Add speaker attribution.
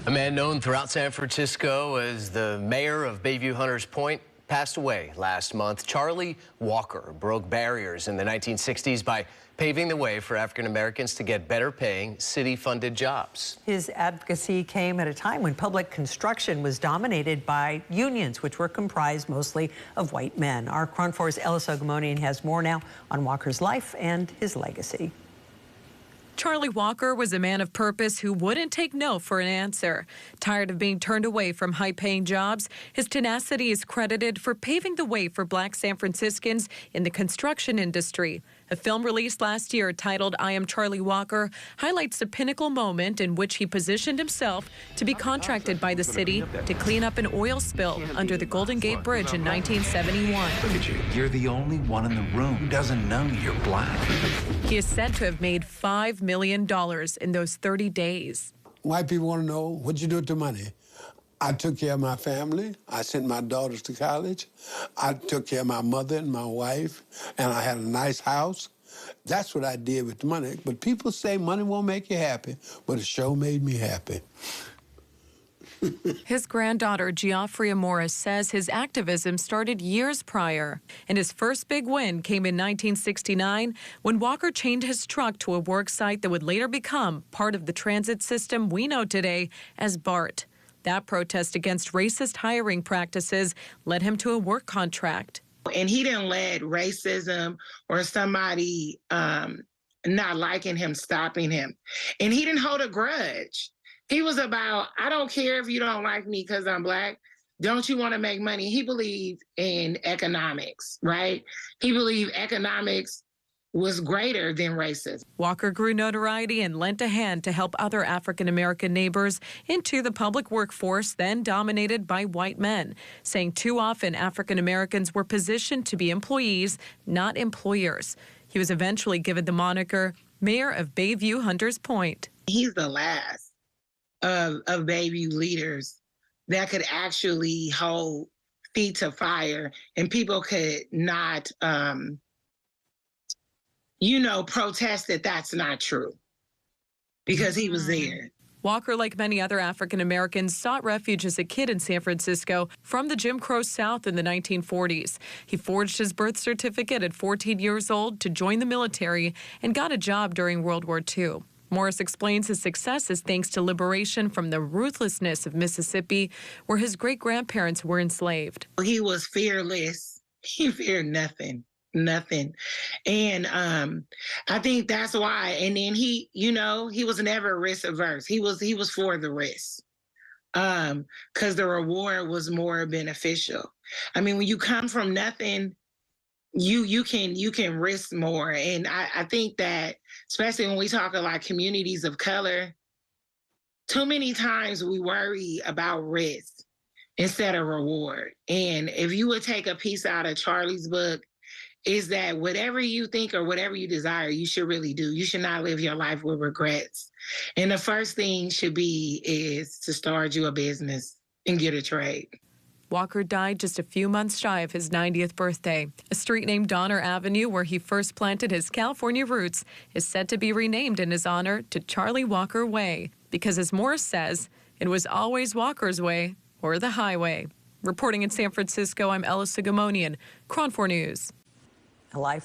Speaker 1: A man known throughout San Francisco as the mayor of Bayview Hunters Point passed away last month. Charlie Walker broke barriers in the 1960s by paving the way for African Americans to get better paying city-funded jobs.
Speaker 2: His advocacy came at a time when public construction was dominated by unions, which were comprised mostly of white men. Our KRON 4's Sogomonian has more now on Walker's life and his legacy.
Speaker 3: Charlie Walker was a man of purpose who wouldn't take no for an answer. Tired of being turned away from high-paying jobs, his tenacity is credited for paving the way for black San Franciscans in the construction industry. A film released last year titled I Am Charlie Walker highlights the pinnacle moment in which he positioned himself to be contracted by the city to clean up an oil spill under the Golden Gate Bridge in 1971.
Speaker 4: Look at you. You're the only one in the room who doesn't know you're black.
Speaker 3: He is said to have made $5 million in those 30 days.
Speaker 5: White people want to know, what'd you do with the money? I took care of my family. I sent my daughters to college. I took care of my mother and my wife, and I had a nice house. That's what I did with the money. But people say money won't make you happy, but it sure made me happy.
Speaker 3: His granddaughter, Geoffrey Morris, says his activism started years prior, and his first big win came in 1969 when Walker chained his truck to a work site that would later become part of the transit system we know today as BART. That protest against racist hiring practices led him to a work contract.
Speaker 6: And he didn't let racism or somebody not liking him stopping him. And he didn't hold a grudge. He was about, I don't care if you don't like me because I'm black. Don't you want to make money? He believed in economics, right? He believed economics was greater than racism.
Speaker 3: Walker grew notoriety and lent a hand to help other African-American neighbors into the public workforce then dominated by white men, saying too often African-Americans were positioned to be employees, not employers. He was eventually given the moniker Mayor of Bayview Hunters Point.
Speaker 6: He's the last of Bayview leaders that could actually hold feet to fire and people could not protest that that's not true because he was there.
Speaker 3: Walker, like many other African Americans, sought refuge as a kid in San Francisco from the Jim Crow South in the 1940s. He forged his birth certificate at 14 years old to join the military and got a job during World War II. Morris explains his success is thanks to liberation from the ruthlessness of Mississippi, where his great-grandparents were enslaved.
Speaker 6: He was fearless. He feared nothing. And I think that's why. And then he was never risk averse. He was for the risk because the reward was more beneficial. I mean, when you come from nothing, you can risk more. And I think that, especially when we talk about communities of color, too many times we worry about risk instead of reward. And if you would take a piece out of Charlie's book, is that whatever you think or whatever you desire, you should really do. You should not live your life with regrets. And the first thing should be is to start you a business and get a trade.
Speaker 3: Walker died just a few months shy of his 90th birthday. A street named Donner Avenue, where he first planted his California roots, is said to be renamed in his honor to Charlie Walker Way, because as Morris says, it was always Walker's way or the highway. Reporting in San Francisco, I'm Sogomonian, KRON 4 News.
Speaker 2: A life